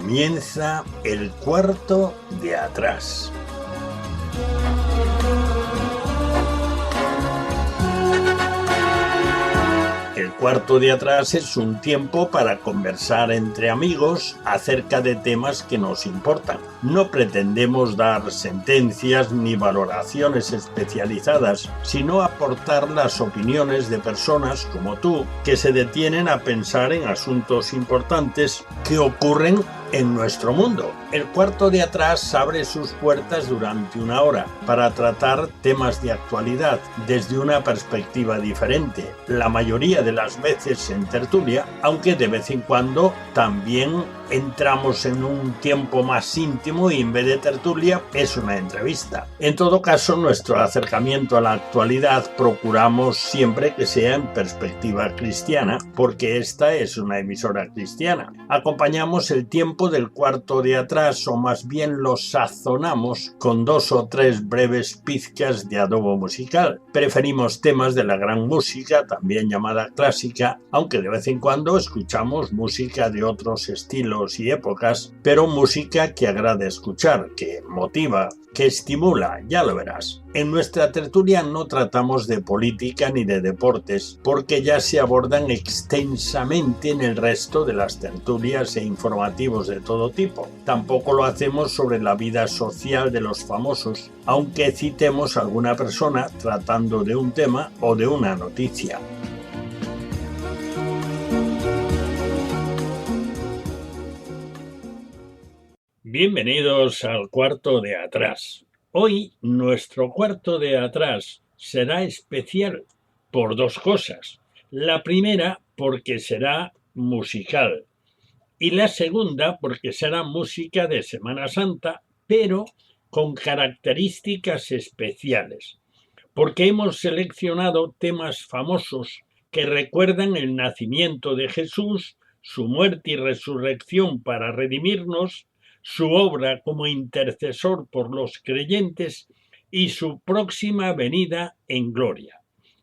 Comienza el cuarto de atrás. El cuarto de atrás es un tiempo para conversar entre amigos acerca de temas que nos importan. No pretendemos dar sentencias ni valoraciones especializadas, sino aportar las opiniones de personas como tú que se detienen a pensar en asuntos importantes que ocurren en nuestro mundo. El cuarto de atrás abre sus puertas durante una hora para tratar temas de actualidad desde una perspectiva diferente, la mayoría de las veces en tertulia, aunque de vez en cuando también entramos en un tiempo más íntimo y en vez de tertulia es una entrevista. En todo caso, nuestro acercamiento a la actualidad procuramos siempre que sea en perspectiva cristiana, porque esta es una emisora cristiana. Acompañamos el tiempo del cuarto de atrás, o más bien lo sazonamos con 2 o 3 breves pizcas de adobo musical. Preferimos temas de la gran música, también llamada clásica, aunque de vez en cuando escuchamos música de otros estilos y épocas, pero música que agrada escuchar, que motiva, que estimula, ya lo verás. En nuestra tertulia no tratamos de política ni de deportes, porque ya se abordan extensamente en el resto de las tertulias e informativos de todo tipo. Tampoco lo hacemos sobre la vida social de los famosos, aunque citemos a alguna persona tratando de un tema o de una noticia. Bienvenidos al cuarto de atrás. Hoy nuestro cuarto de atrás será especial por 2 cosas. La primera porque será musical y la segunda porque será música de Semana Santa, pero con características especiales. Porque hemos seleccionado temas famosos que recuerdan el nacimiento de Jesús, su muerte y resurrección para redimirnos, su obra como intercesor por los creyentes y su próxima venida en gloria.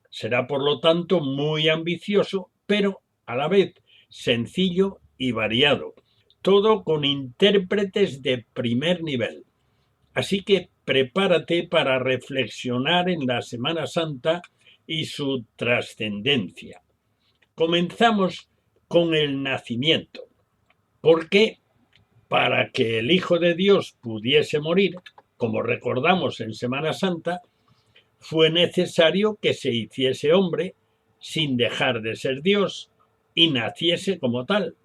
Será por lo tanto muy ambicioso, pero a la vez sencillo y variado, todo con intérpretes de primer nivel. Así que prepárate para reflexionar en la Semana Santa y su trascendencia. Comenzamos con el nacimiento, porque para que el Hijo de Dios pudiese morir, como recordamos en Semana Santa, fue necesario que se hiciese hombre sin dejar de ser Dios y naciese como tal.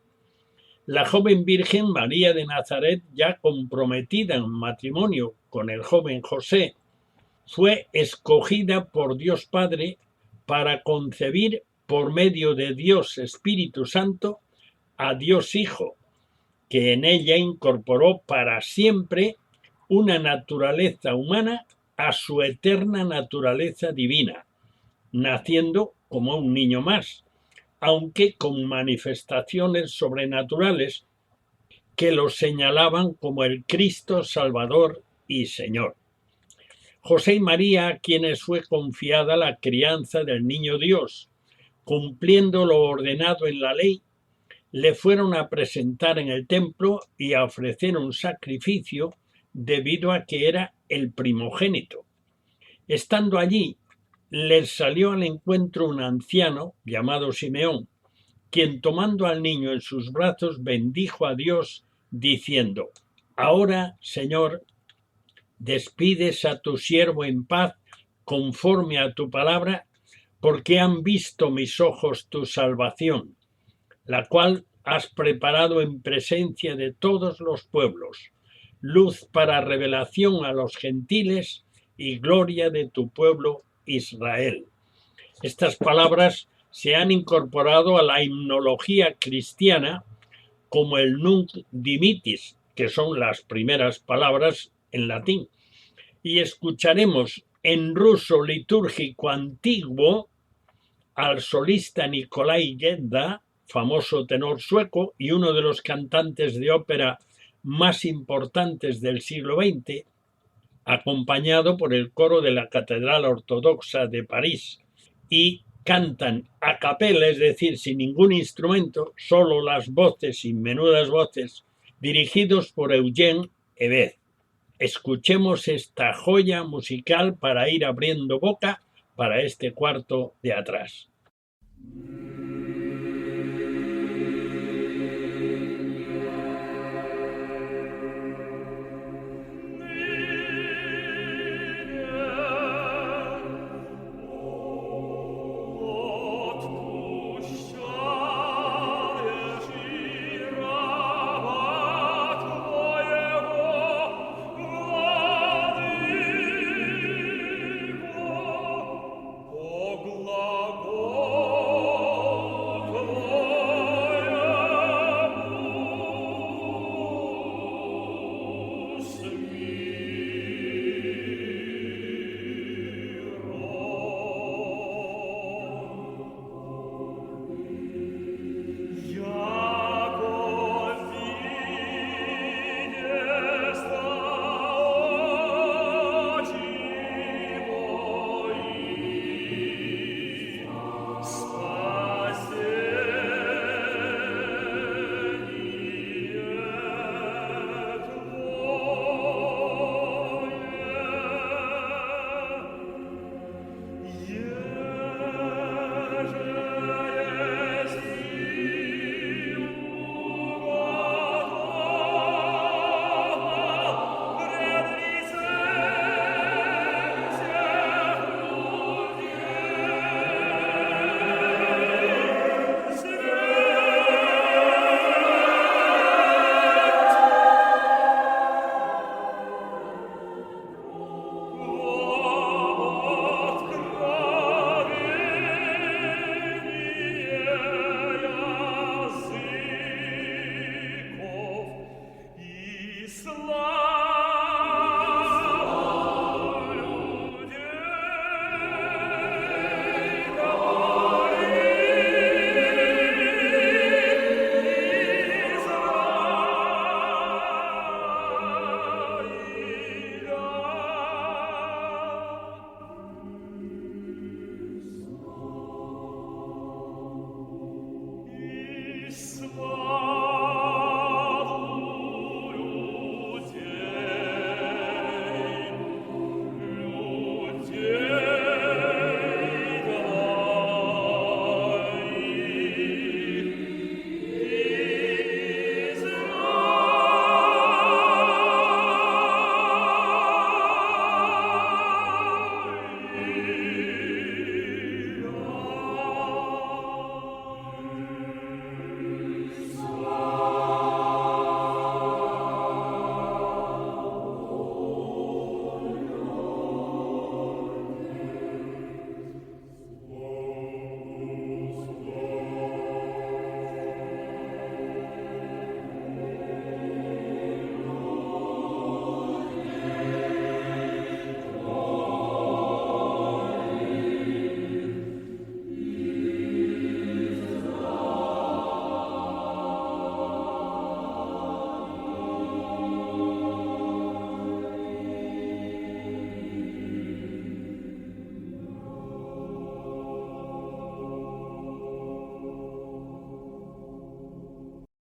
La joven Virgen María de Nazaret, ya comprometida en matrimonio con el joven José, fue escogida por Dios Padre para concebir por medio de Dios Espíritu Santo a Dios Hijo, que en ella incorporó para siempre una naturaleza humana a su eterna naturaleza divina, naciendo como un niño más, aunque con manifestaciones sobrenaturales que lo señalaban como el Cristo Salvador y Señor. José y María, a quienes fue confiada la crianza del niño Dios, cumpliendo lo ordenado en la ley, le fueron a presentar en el templo y a ofrecer un sacrificio debido a que era el primogénito. Estando allí, les salió al encuentro un anciano llamado Simeón, quien tomando al niño en sus brazos bendijo a Dios diciendo: Ahora, Señor, despides a tu siervo en paz conforme a tu palabra, porque han visto mis ojos tu salvación, la cual has preparado en presencia de todos los pueblos, luz para revelación a los gentiles y gloria de tu pueblo Israel. Estas palabras se han incorporado a la himnología cristiana como el Nunc Dimittis, que son las primeras palabras en latín, y escucharemos en ruso litúrgico antiguo al solista Nikolai Gedda, famoso tenor sueco y uno de los cantantes de ópera más importantes del siglo XX, acompañado por el coro de la Catedral Ortodoxa de París, y cantan a capella, es decir, sin ningún instrumento, solo las voces y menudas voces dirigidos por Eugene Ebeth. Escuchemos esta joya musical para ir abriendo boca para este cuarto de atrás.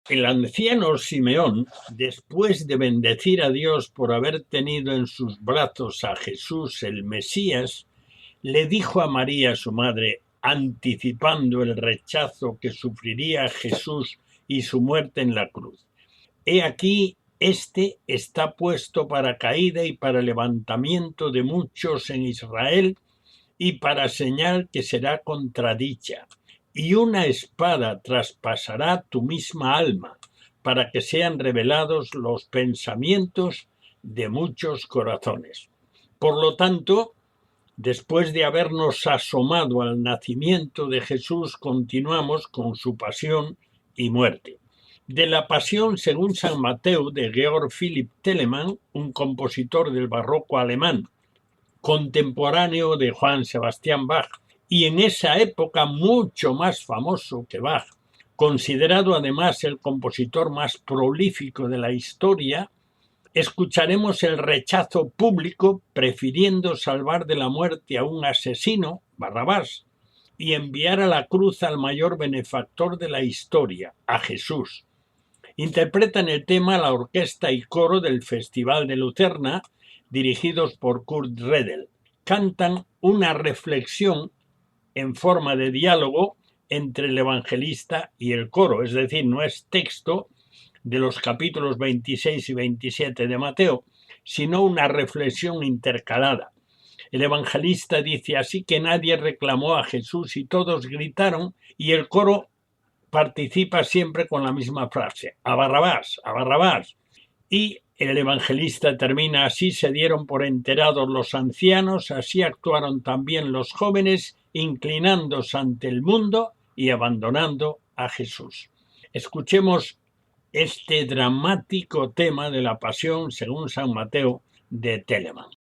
El anciano Simeón, después de bendecir a Dios por haber tenido en sus brazos a Jesús el Mesías, le dijo a María, su madre, anticipando el rechazo que sufriría Jesús y su muerte en la cruz: «He aquí, este está puesto para caída y para levantamiento de muchos en Israel, y para señal que será contradicha. Y una espada traspasará tu misma alma, para que sean revelados los pensamientos de muchos corazones». Por lo tanto, después de habernos asomado al nacimiento de Jesús, continuamos con su pasión y muerte. De la Pasión según San Mateo, de Georg Philipp Telemann, un compositor del barroco alemán, contemporáneo de Johann Sebastian Bach, y en esa época mucho más famoso que Bach, considerado además el compositor más prolífico de la historia, escucharemos el rechazo público, prefiriendo salvar de la muerte a un asesino, Barrabás, y enviar a la cruz al mayor benefactor de la historia, a Jesús. Interpretan el tema la orquesta y coro del Festival de Lucerna, dirigidos por Kurt Redel. Cantan una reflexión en forma de diálogo entre el evangelista y el coro, es decir, no es texto de los capítulos 26 y 27 de Mateo, sino una reflexión intercalada. El evangelista dice: así que nadie reclamó a Jesús y todos gritaron, y el coro participa siempre con la misma frase: a Barrabás, a Barrabás. Y el evangelista termina: así se dieron por enterados los ancianos, así actuaron también los jóvenes, inclinándose ante el mundo y abandonando a Jesús. Escuchemos este dramático tema de la Pasión según San Mateo de Telemann.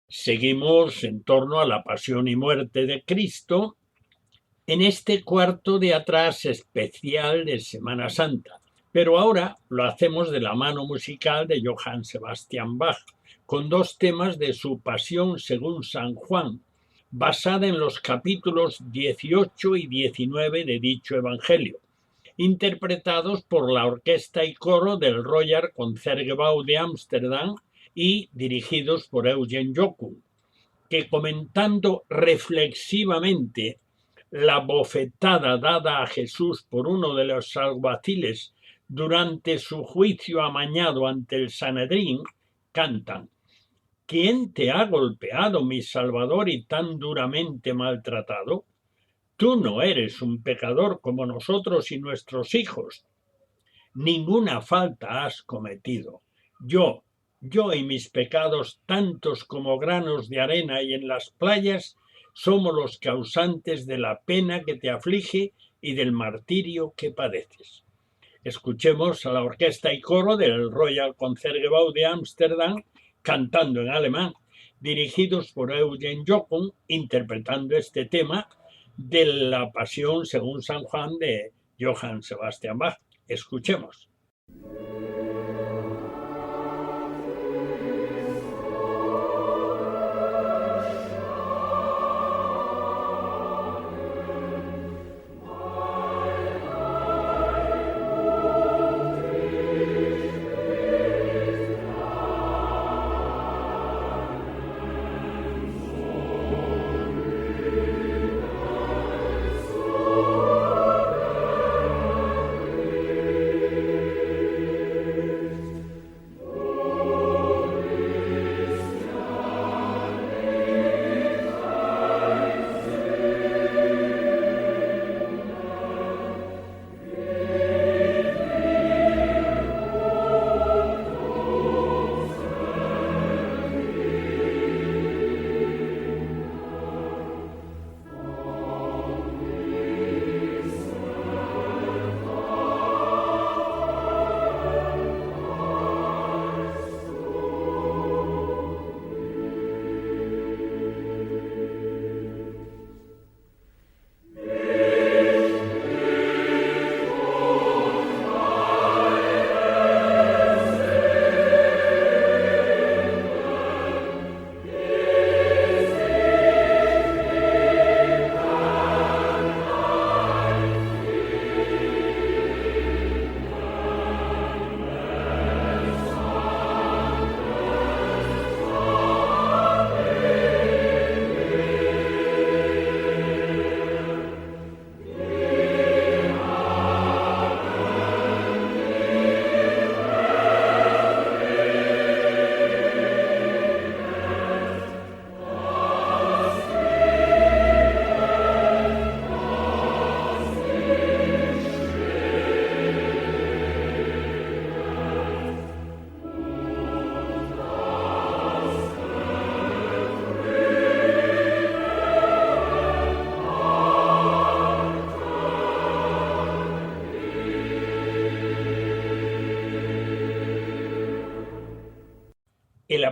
Seguimos en torno a la pasión y muerte de Cristo en este cuarto de atrás especial de Semana Santa. Pero ahora lo hacemos de la mano musical de Johann Sebastian Bach, con dos temas de su Pasión según San Juan, basada en los capítulos 18 y 19 de dicho evangelio, interpretados por la orquesta y coro del Royal Concertgebouw de Ámsterdam y dirigidos por Eugen Jochum, que comentando reflexivamente la bofetada dada a Jesús por uno de los alguaciles durante su juicio amañado ante el Sanedrín, cantan: ¿quién te ha golpeado, mi Salvador, y tan duramente maltratado? Tú no eres un pecador como nosotros y nuestros hijos. Ninguna falta has cometido. Yo y mis pecados, tantos como granos de arena y en las playas, somos los causantes de la pena que te aflige y del martirio que padeces. Escuchemos a la orquesta y coro del Royal Concertgebouw de Ámsterdam cantando en alemán, dirigidos por Eugen Jochum, interpretando este tema de la Pasión según San Juan de Johann Sebastian Bach. Escuchemos.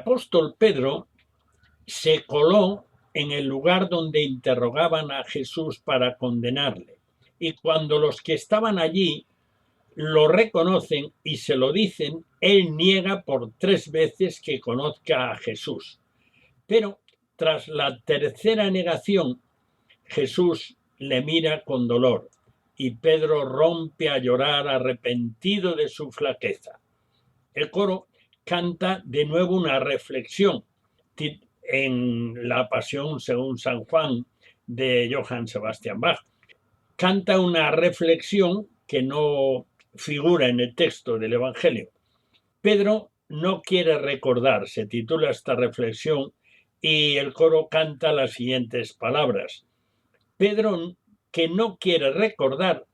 apóstol Pedro se coló en el lugar donde interrogaban a Jesús para condenarle. Y cuando los que estaban allí lo reconocen y se lo dicen, él niega por 3 veces que conozca a Jesús. Pero tras la tercera negación, Jesús le mira con dolor y Pedro rompe a llorar arrepentido de su flaqueza. El coro canta de nuevo una reflexión en la Pasión según San Juan de Johann Sebastian Bach. Canta una reflexión que no figura en el texto del Evangelio. Pedro no quiere recordar, se titula esta reflexión, y el coro canta las siguientes palabras. Pedro, que no quiere recordar,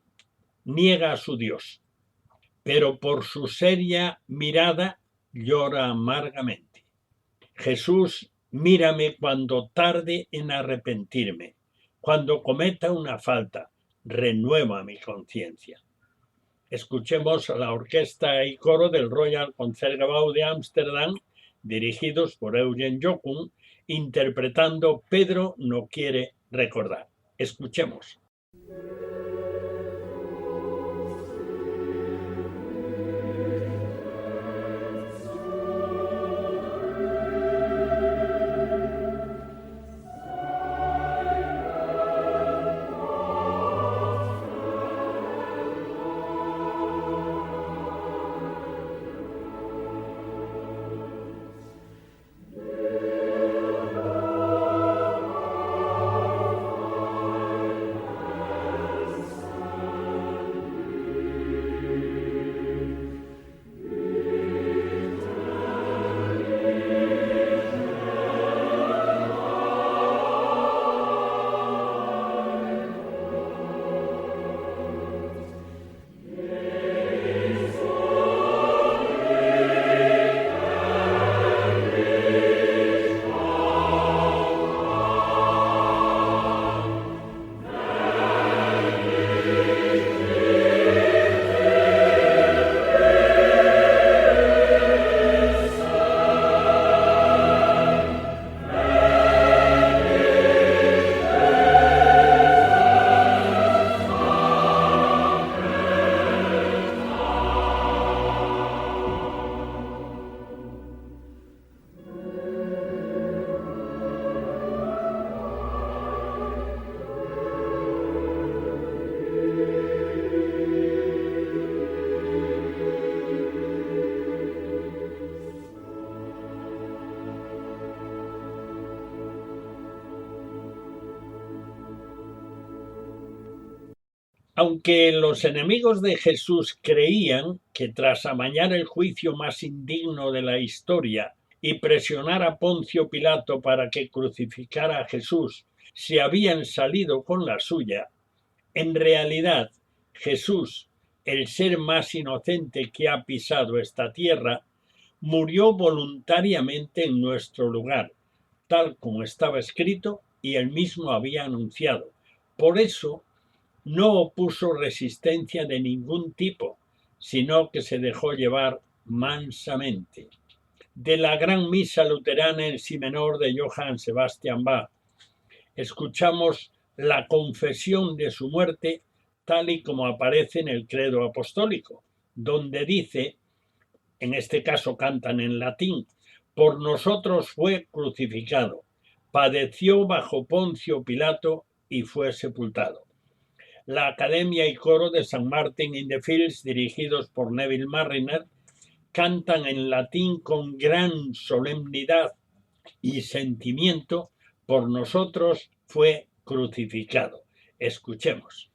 niega a su Dios, pero por su seria mirada llora amargamente. Jesús, mírame cuando tarde en arrepentirme, cuando cometa una falta, renueva mi conciencia. Escuchemos a la orquesta y coro del Royal Concertgebouw de Ámsterdam, dirigidos por Eugen Jochum, interpretando Pedro no quiere recordar. Escuchemos. Aunque los enemigos de Jesús creían que tras amañar el juicio más indigno de la historia y presionar a Poncio Pilato para que crucificara a Jesús, se habían salido con la suya, en realidad Jesús, el ser más inocente que ha pisado esta tierra, murió voluntariamente en nuestro lugar, tal como estaba escrito y él mismo había anunciado. Por eso, no opuso resistencia de ningún tipo, sino que se dejó llevar mansamente. De la gran misa luterana en si menor de Johann Sebastian Bach, escuchamos la confesión de su muerte tal y como aparece en el credo apostólico, donde dice, en este caso cantan en latín, por nosotros fue crucificado, padeció bajo Poncio Pilato y fue sepultado. La Academia y Coro de St. Martin in the Fields, dirigidos por Neville Marriner, cantan en latín con gran solemnidad y sentimiento, por nosotros fue crucificado. Escuchemos.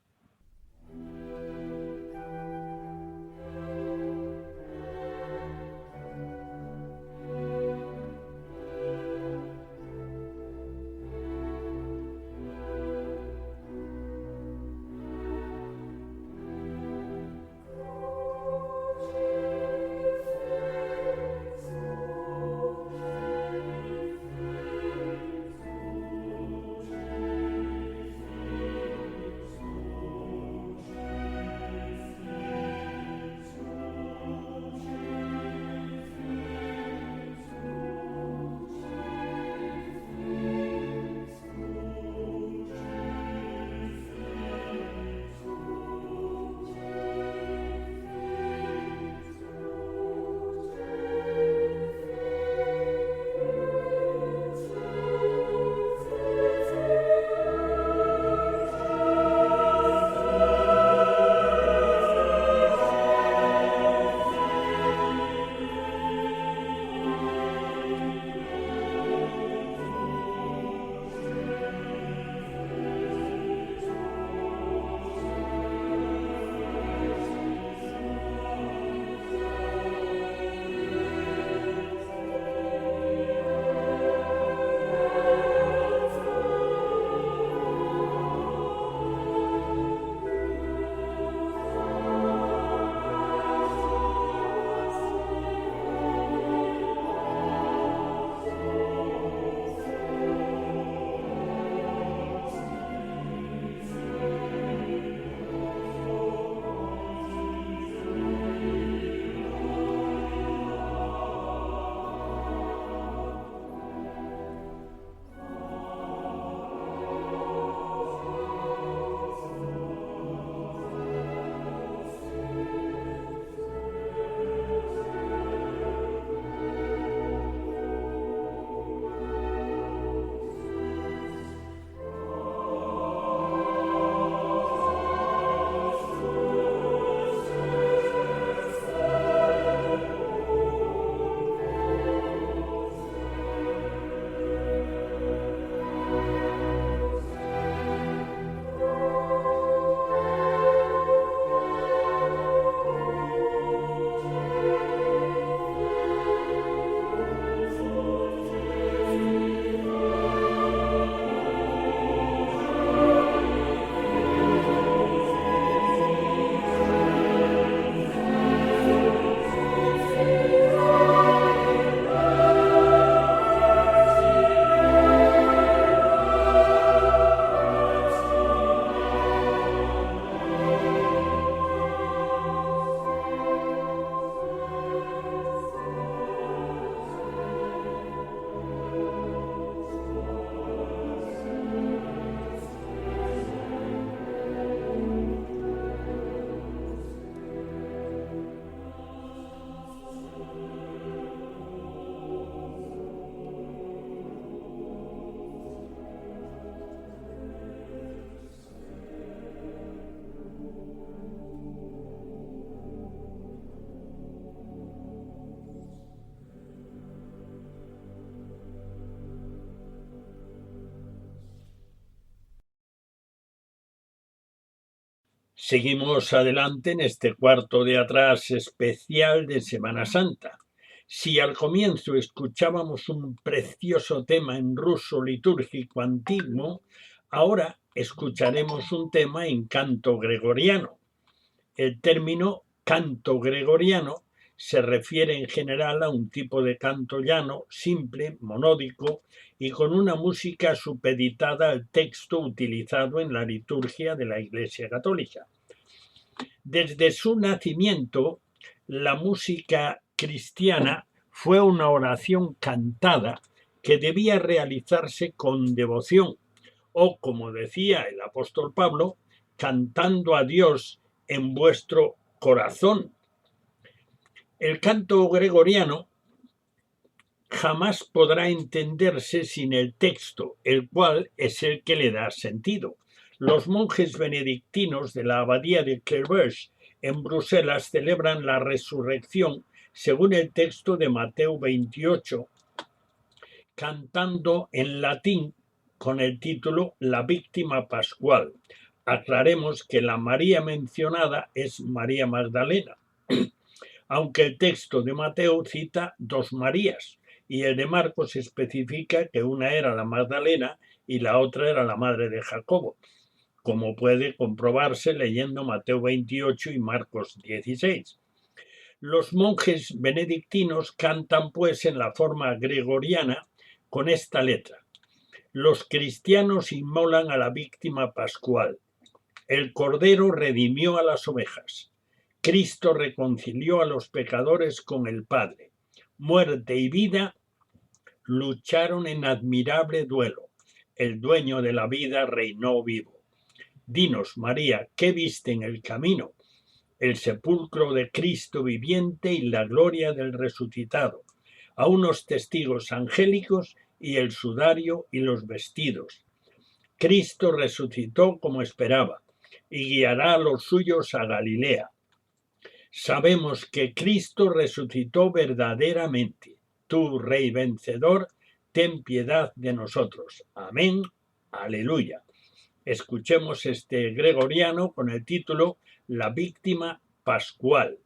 Seguimos adelante en este cuarto de atrás especial de Semana Santa. Si al comienzo escuchábamos un precioso tema en ruso litúrgico antiguo, ahora escucharemos un tema en canto gregoriano. El término canto gregoriano se refiere en general a un tipo de canto llano, simple, monódico y con una música supeditada al texto utilizado en la liturgia de la Iglesia Católica. Desde su nacimiento, la música cristiana fue una oración cantada que debía realizarse con devoción, o como decía el apóstol Pablo, cantando a Dios en vuestro corazón. El canto gregoriano jamás podrá entenderse sin el texto, el cual es el que le da sentido. Los monjes benedictinos de la abadía de Clairvaux en Bruselas celebran la resurrección según el texto de Mateo 28, cantando en latín con el título La víctima pascual. Aclaremos que la María mencionada es María Magdalena, aunque el texto de Mateo cita dos Marías y el de Marcos especifica que una era la Magdalena y la otra era la madre de Jacobo, como puede comprobarse leyendo Mateo 28 y Marcos 16. Los monjes benedictinos cantan pues en la forma gregoriana con esta letra. Los cristianos inmolan a la víctima pascual. El Cordero redimió a las ovejas. Cristo reconcilió a los pecadores con el Padre. Muerte y vida lucharon en admirable duelo. El dueño de la vida reinó vivo. Dinos, María, ¿qué viste en el camino? El sepulcro de Cristo viviente y la gloria del resucitado, a unos testigos angélicos y el sudario y los vestidos. Cristo resucitó como esperaba y guiará a los suyos a Galilea. Sabemos que Cristo resucitó verdaderamente. Tú, Rey vencedor, ten piedad de nosotros. Amén. Aleluya. Escuchemos este gregoriano con el título La víctima pascual.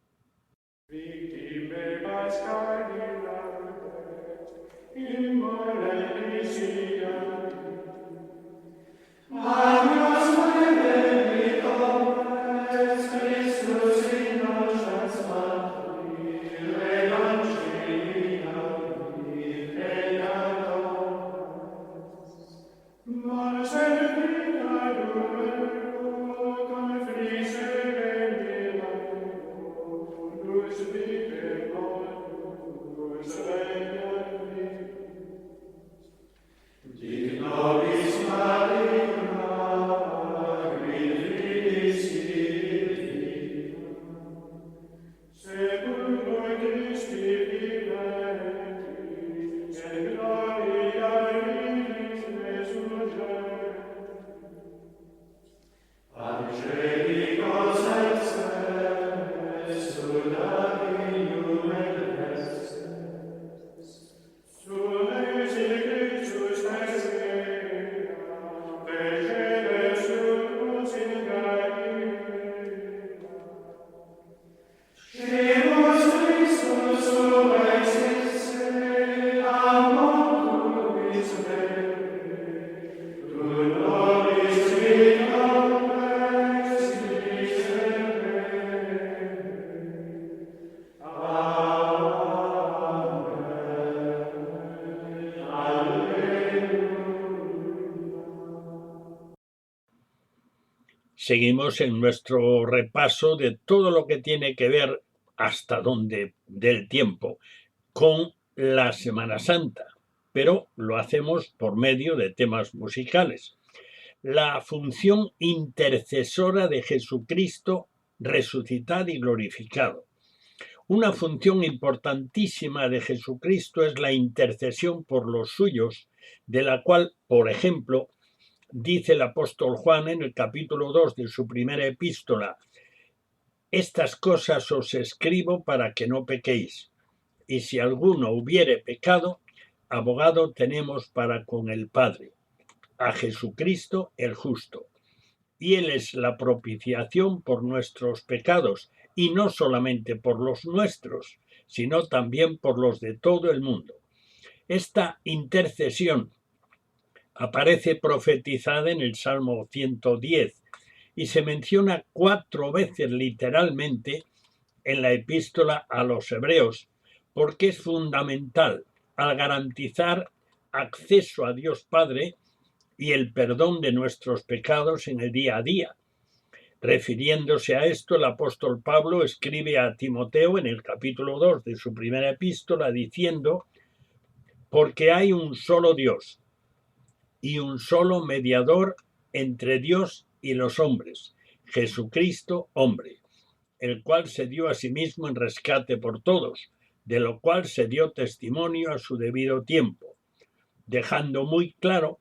Seguimos en nuestro repaso de todo lo que tiene que ver hasta donde del tiempo con la Semana Santa, pero lo hacemos por medio de temas musicales. La función intercesora de Jesucristo resucitado y glorificado. Una función importantísima de Jesucristo es la intercesión por los suyos, de la cual, por ejemplo, dice el apóstol Juan en el capítulo 2 de su primera epístola: estas cosas os escribo para que no pequéis. Y si alguno hubiere pecado, abogado tenemos para con el Padre, a Jesucristo el justo. y Él es la propiciación por nuestros pecados, y no solamente por los nuestros, sino también por los de todo el mundo. Esta intercesión aparece profetizada en el Salmo 110 y se menciona 4 veces literalmente en la epístola a los Hebreos, porque es fundamental al garantizar acceso a Dios Padre y el perdón de nuestros pecados en el día a día. Refiriéndose a esto, el apóstol Pablo escribe a Timoteo en el capítulo 2 de su primera epístola diciendo: porque hay un solo Dios y un solo mediador entre Dios y los hombres, Jesucristo hombre, el cual se dio a sí mismo en rescate por todos, de lo cual se dio testimonio a su debido tiempo, dejando muy claro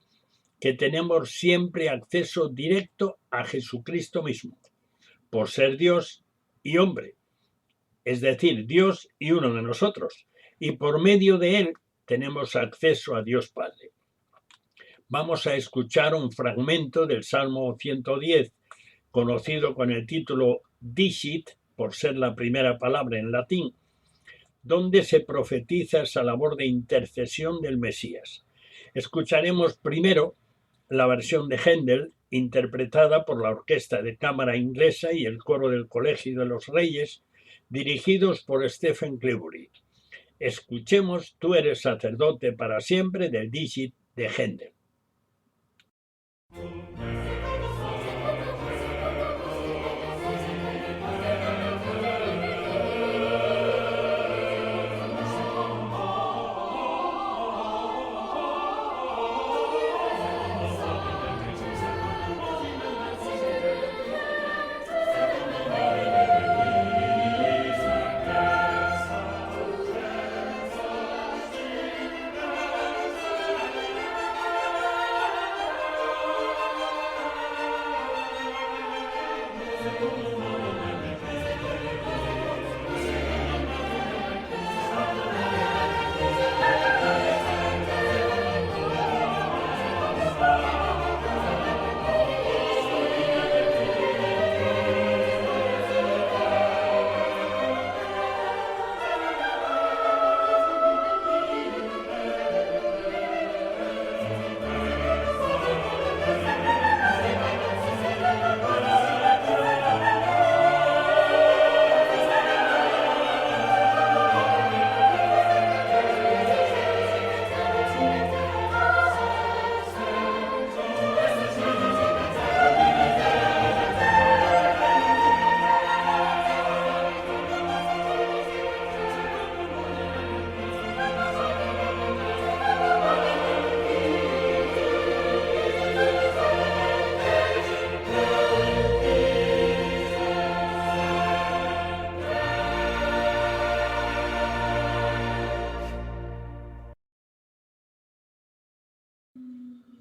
que tenemos siempre acceso directo a Jesucristo mismo, por ser Dios y hombre, es decir, Dios y uno de nosotros, y por medio de él tenemos acceso a Dios Padre. Vamos a escuchar un fragmento del Salmo 110, conocido con el título Dicit, por ser la primera palabra en latín, donde se profetiza esa labor de intercesión del Mesías. Escucharemos primero la versión de Händel, interpretada por la Orquesta de Cámara Inglesa y el Coro del Colegio de los Reyes, dirigidos por Stephen Cleobury. Escuchemos Tú eres sacerdote para siempre, del Dicit de Händel.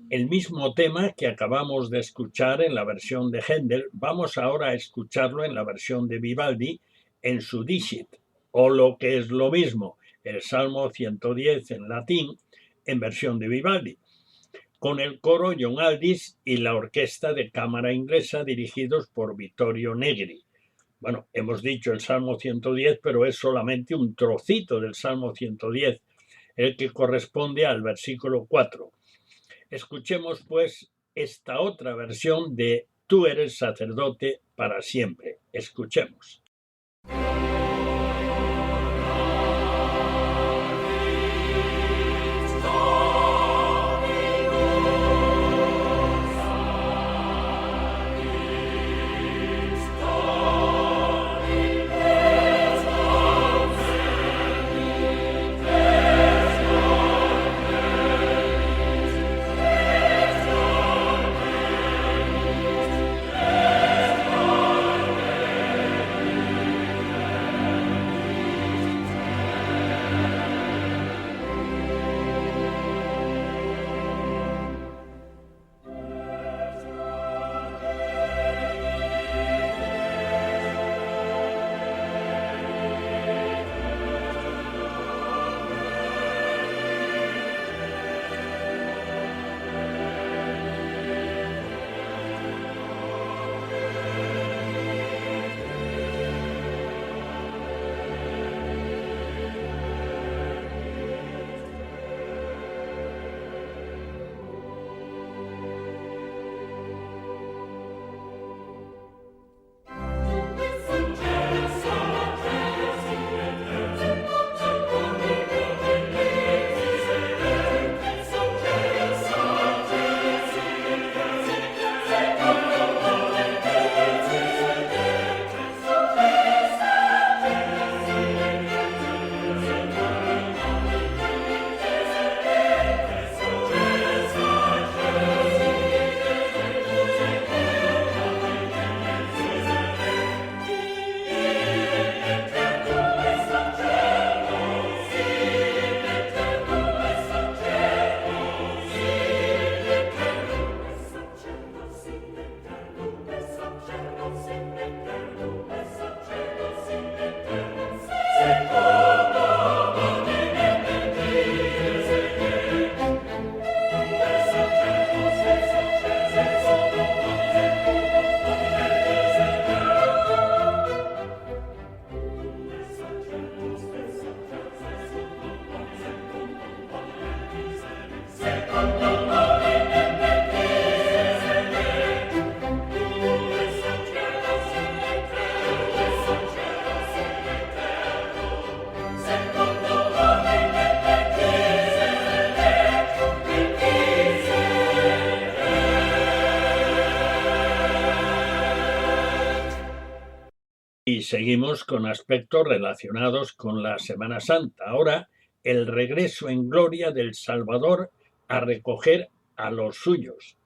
El mismo tema que acabamos de escuchar en la versión de Händel, vamos ahora a escucharlo en la versión de Vivaldi en su Dicit, o lo que es lo mismo, el Salmo 110 en latín, en versión de Vivaldi, con el coro John Aldis y la Orquesta de Cámara Inglesa dirigidos por Vittorio Negri. Bueno, hemos dicho el Salmo 110, pero es solamente un trocito del Salmo 110, el que corresponde al versículo 4. Escuchemos, pues, esta otra versión de Tú eres sacerdote para siempre. Escuchemos. Y seguimos con aspectos relacionados con la Semana Santa. Ahora, el regreso en gloria del Salvador a recoger a los suyos.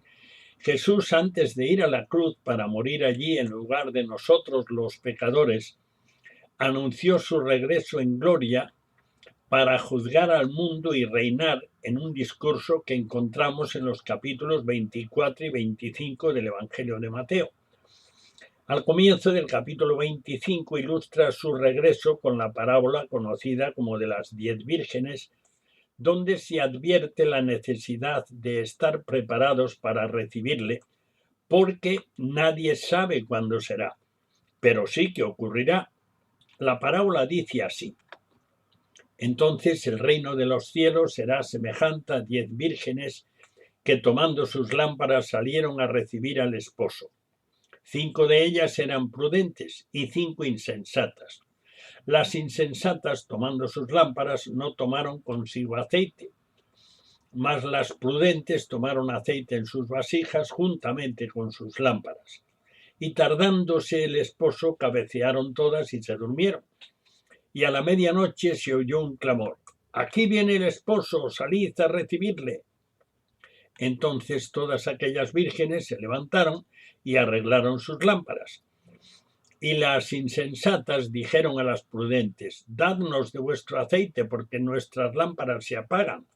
Jesús, antes de ir a la cruz para morir allí en lugar de nosotros los pecadores, anunció su regreso en gloria para juzgar al mundo y reinar en un discurso que encontramos en los capítulos 24 y 25 del Evangelio de Mateo. Al comienzo del capítulo 25 ilustra su regreso con la parábola conocida como de las 10 vírgenes, donde se advierte la necesidad de estar preparados para recibirle, porque nadie sabe cuándo será, pero sí que ocurrirá. La parábola dice así: entonces el reino de los cielos será semejante a 10 vírgenes que tomando sus lámparas salieron a recibir al esposo. 5 de ellas eran prudentes y 5 insensatas. Las insensatas, tomando sus lámparas, no tomaron consigo aceite, mas las prudentes tomaron aceite en sus vasijas juntamente con sus lámparas. Y tardándose el esposo, cabecearon todas y se durmieron. Y a la medianoche se oyó un clamor: «Aquí viene el esposo, salid a recibirle». Entonces todas aquellas vírgenes se levantaron y arreglaron sus lámparas. Y las insensatas dijeron a las prudentes: «Dadnos de vuestro aceite, porque nuestras lámparas se apagan».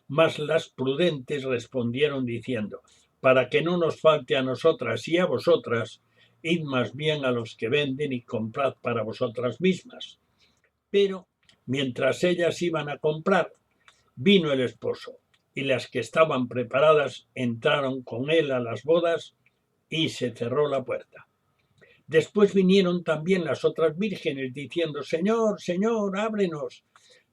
Mas las prudentes respondieron diciendo: «Para que no nos falte a nosotras y a vosotras, id más bien a los que venden y comprad para vosotras mismas». Pero mientras ellas iban a comprar, vino el esposo, y las que estaban preparadas entraron con él a las bodas, y se cerró la puerta. Después vinieron también las otras vírgenes, diciendo: «Señor, Señor, ábrenos».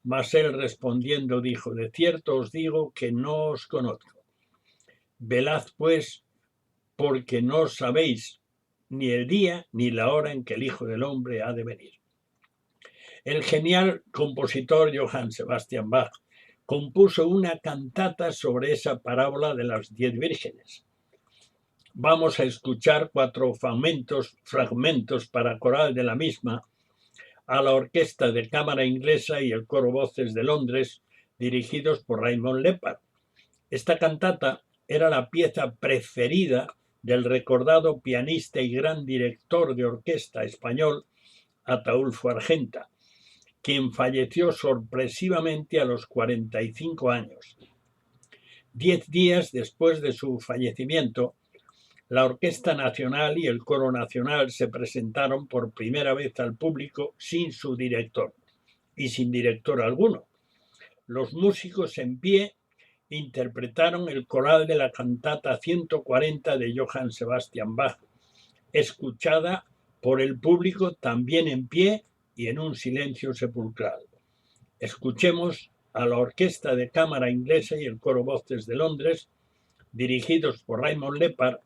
Mas él respondiendo dijo: «De cierto os digo que no os conozco. Velad pues, porque no sabéis ni el día ni la hora en que el Hijo del Hombre ha de venir». El genial compositor Johann Sebastian Bach compuso una cantata sobre esa parábola de las 10 vírgenes. Vamos a escuchar 4 fragmentos para coral de la misma, a la Orquesta de Cámara Inglesa y el Coro Voces de Londres, dirigidos por Raymond Leppard. Esta cantata era la pieza preferida del recordado pianista y gran director de orquesta español Ataúlfo Argenta, quien falleció sorpresivamente a los 45 años. 10 días después de su fallecimiento, la Orquesta Nacional y el Coro Nacional se presentaron por primera vez al público sin su director y sin director alguno. Los músicos en pie interpretaron el coral de la cantata 140 de Johann Sebastian Bach, escuchada por el público también en pie y en un silencio sepulcral. Escuchemos a la Orquesta de Cámara Inglesa y el Coro Voces de Londres, dirigidos por Raymond Leppard,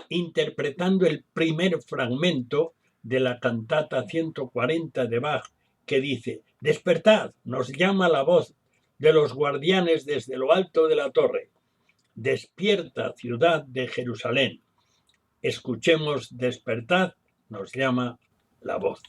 interpretando el primer fragmento de la cantata 140 de Bach, que dice: «Despertad, nos llama la voz de los guardianes desde lo alto de la torre. Despierta, ciudad de Jerusalén». Escuchemos «Despertad, nos llama la voz».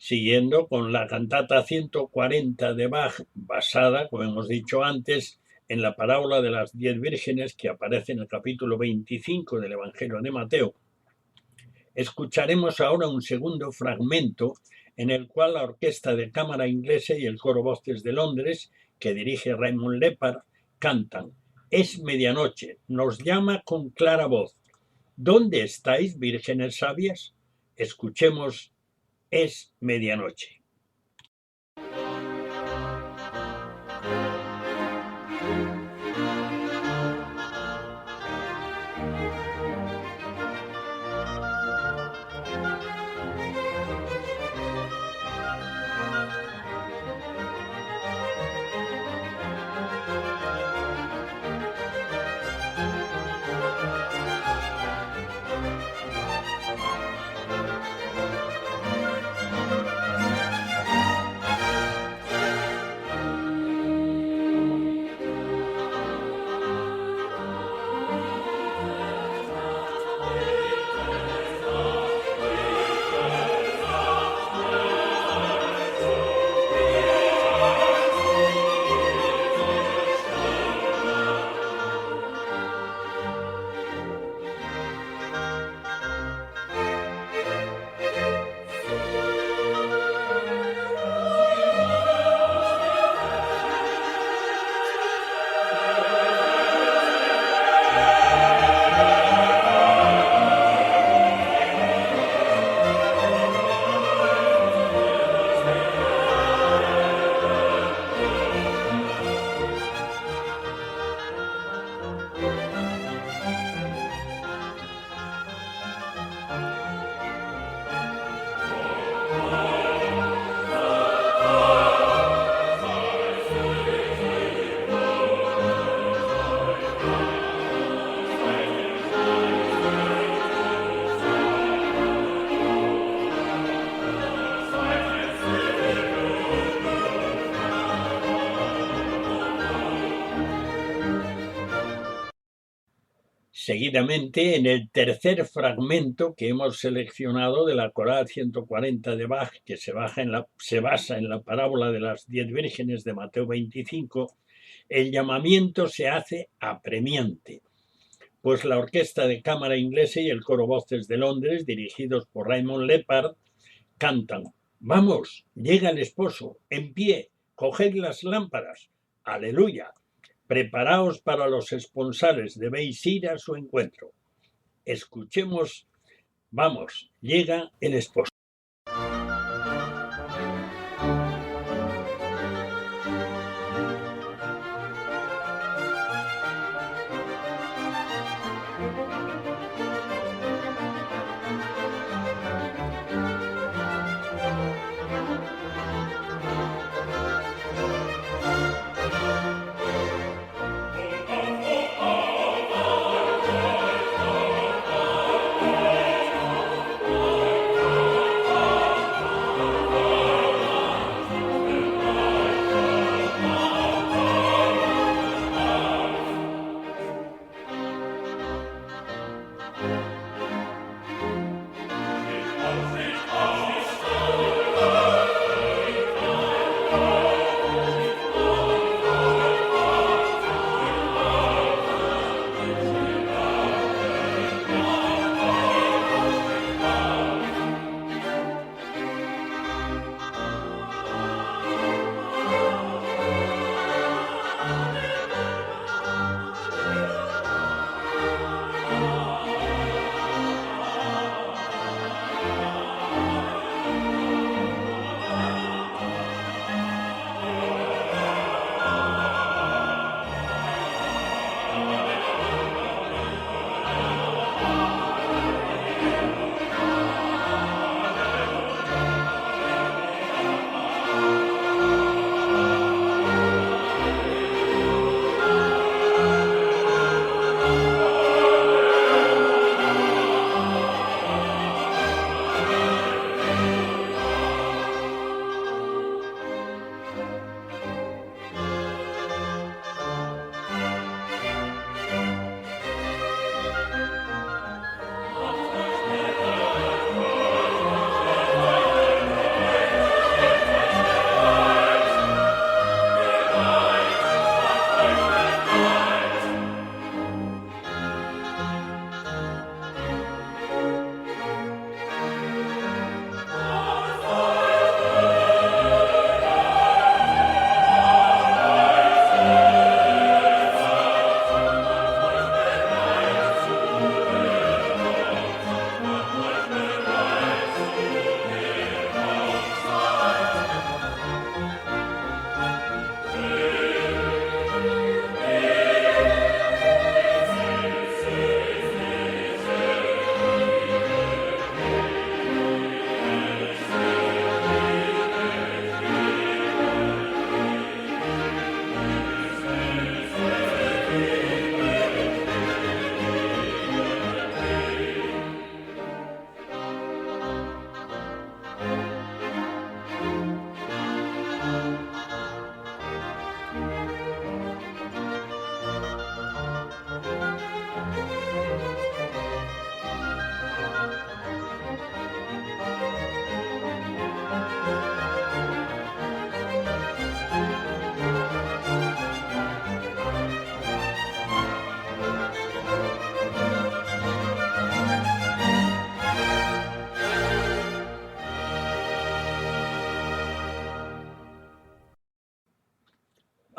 siguiendo con la cantata 140 de Bach, basada, como hemos dicho antes, en la parábola de las 10 vírgenes que aparece en el capítulo 25 del Evangelio de Mateo. Escucharemos ahora un segundo fragmento en el cual la Orquesta de Cámara Inglesa y el Coro Voces de Londres, que dirige Raymond Lepard, cantan: Es medianoche, nos llama con clara voz. ¿Dónde estáis, vírgenes sabias? Escuchemos Es medianoche. Seguidamente, en el tercer fragmento que hemos seleccionado de la Coral 140 de Bach, que se basa en la parábola de las 10 vírgenes de Mateo 25, el llamamiento se hace apremiante, pues la Orquesta de Cámara Inglesa y el Coro Voces de Londres, dirigidos por Raymond Lepard, cantan: Vamos, llega el esposo, en pie, coged las lámparas, aleluya. Preparaos para los esponsales, debéis ir a su encuentro. Escuchemos, vamos, llega el esposo.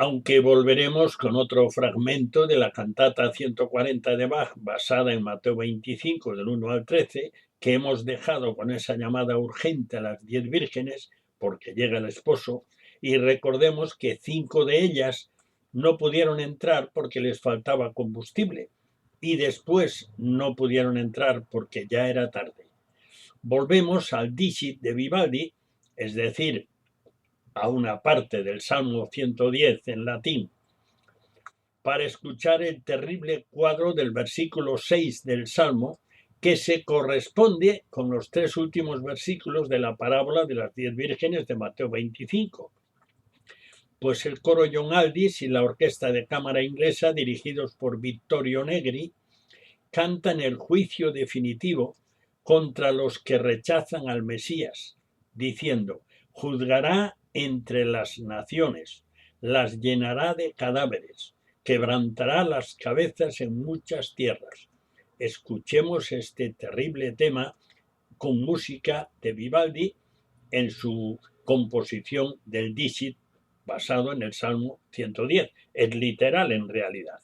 aunque volveremos con otro fragmento de la cantata 140 de Bach, basada en Mateo 25, del 1 al 13, que hemos dejado con esa llamada urgente a las 10 vírgenes, porque llega el esposo, y recordemos que 5 de ellas no pudieron entrar porque les faltaba combustible, y después no pudieron entrar porque ya era tarde. Volvemos al Dicit de Vivaldi, es decir, a una parte del Salmo 110 en latín, para escuchar el terrible cuadro del versículo 6 del Salmo, que se corresponde con los 3 últimos versículos de la parábola de las 10 vírgenes de Mateo 25. Pues el coro John Aldis y la orquesta de cámara inglesa, dirigidos por Vittorio Negri, cantan el juicio definitivo contra los que rechazan al Mesías, diciendo: juzgará entre las naciones, las llenará de cadáveres, quebrantará las cabezas en muchas tierras. Escuchemos este terrible tema con música de Vivaldi en su composición del Dicit, basado en el Salmo 110. Es literal en realidad.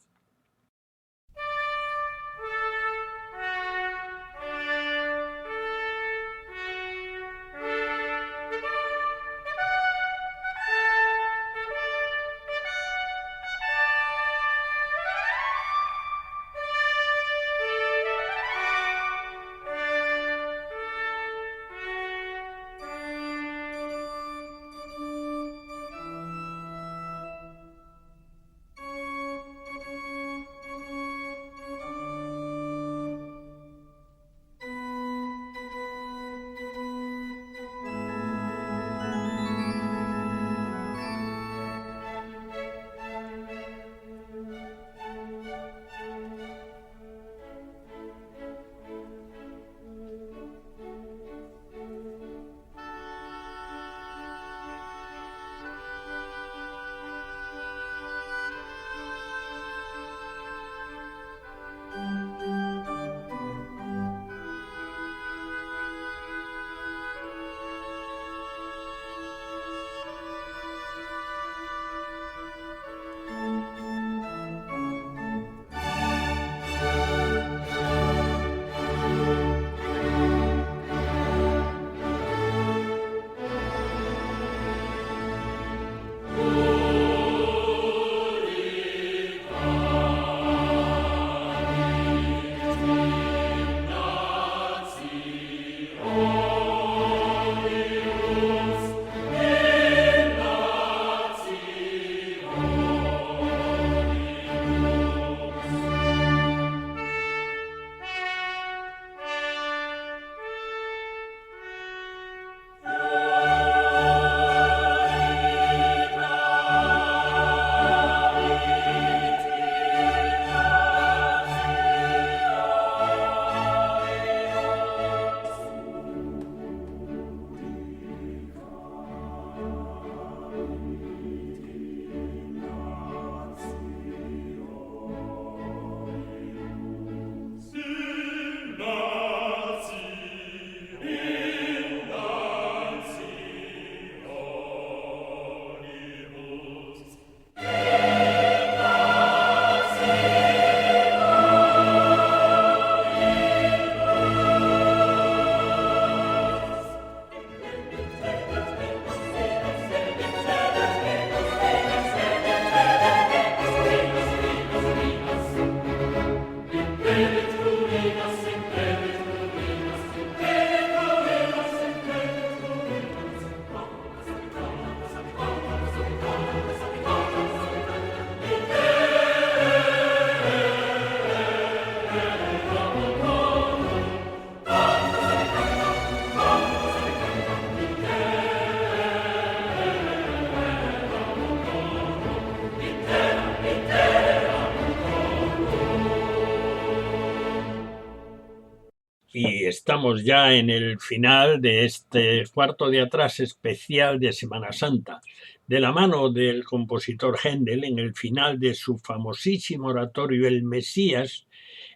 Y estamos ya en el final de este cuarto de atrás especial de Semana Santa, de la mano del compositor Händel, en el final de su famosísimo oratorio El Mesías,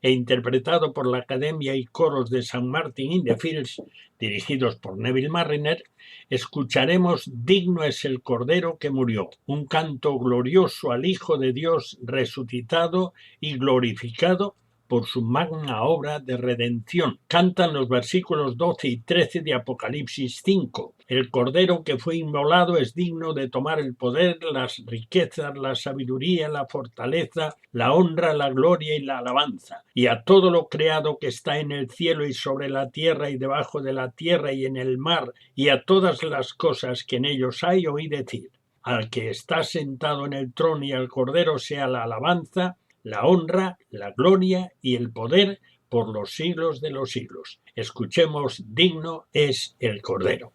e interpretado por la Academia y Coros de St. Martin in the Fields, dirigidos por Neville Marriner, escucharemos Digno es el Cordero que murió, un canto glorioso al Hijo de Dios resucitado y glorificado por su magna obra de redención. Cantan los versículos 12 y 13 de Apocalipsis 5. El Cordero que fue inmolado es digno de tomar el poder, las riquezas, la sabiduría, la fortaleza, la honra, la gloria y la alabanza. Y a todo lo creado que está en el cielo y sobre la tierra y debajo de la tierra y en el mar, y a todas las cosas que en ellos hay, oí decir: al que está sentado en el trono y al Cordero sea la alabanza, la honra, la gloria y el poder por los siglos de los siglos. Escuchemos: digno es el Cordero.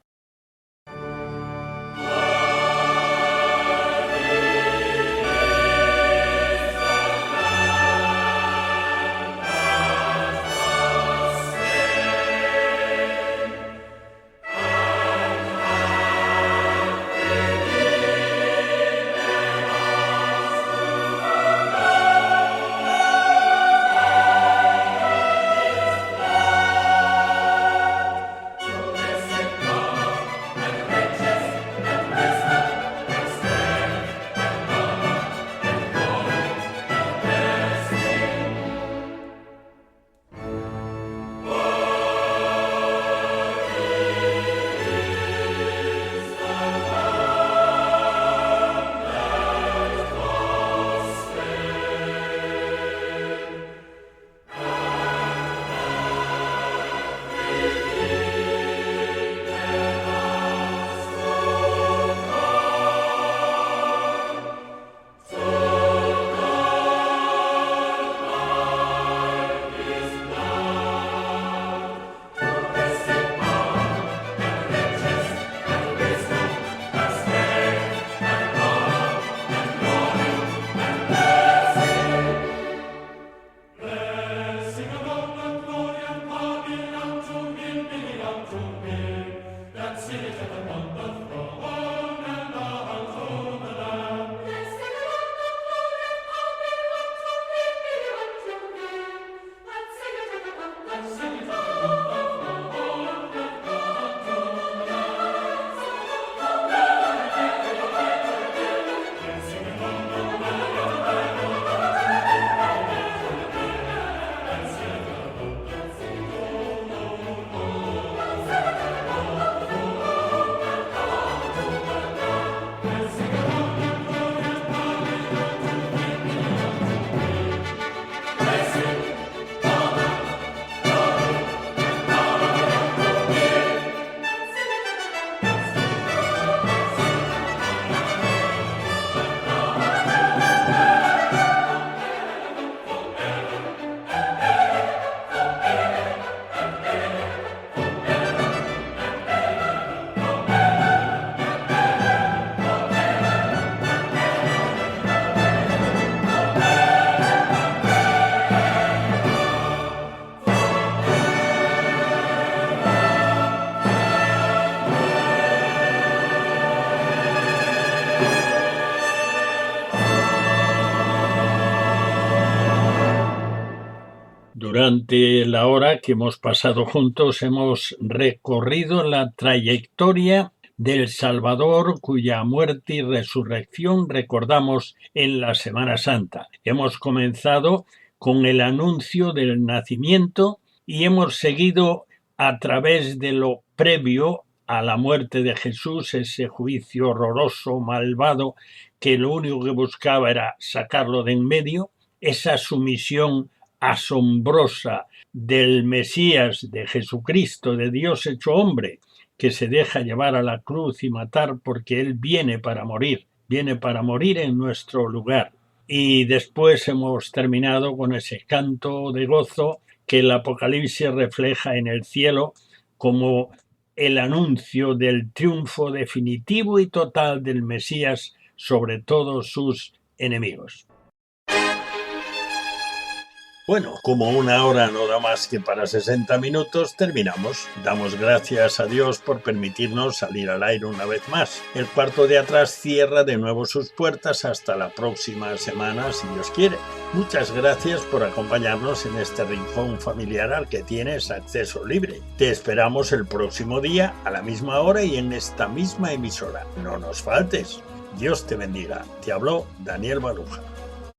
Durante la hora que hemos pasado juntos hemos recorrido la trayectoria del Salvador, cuya muerte y resurrección recordamos en la Semana Santa. Hemos comenzado con el anuncio del nacimiento y hemos seguido a través de lo previo a la muerte de Jesús, ese juicio horroroso, malvado, que lo único que buscaba era sacarlo de en medio, esa sumisión asombrosa del Mesías, de Jesucristo, de Dios hecho hombre, que se deja llevar a la cruz y matar porque Él viene para morir en nuestro lugar. Y después hemos terminado con ese canto de gozo que el Apocalipsis refleja en el cielo como el anuncio del triunfo definitivo y total del Mesías sobre todos sus enemigos. Bueno, como una hora no da más que para 60 minutos, terminamos. Damos gracias a Dios por permitirnos salir al aire una vez más. El cuarto de atrás cierra de nuevo sus puertas hasta la próxima semana, si Dios quiere. Muchas gracias por acompañarnos en este rincón familiar al que tienes acceso libre. Te esperamos el próximo día, a la misma hora y en esta misma emisora. No nos faltes. Dios te bendiga. Te habló Daniel Baluja.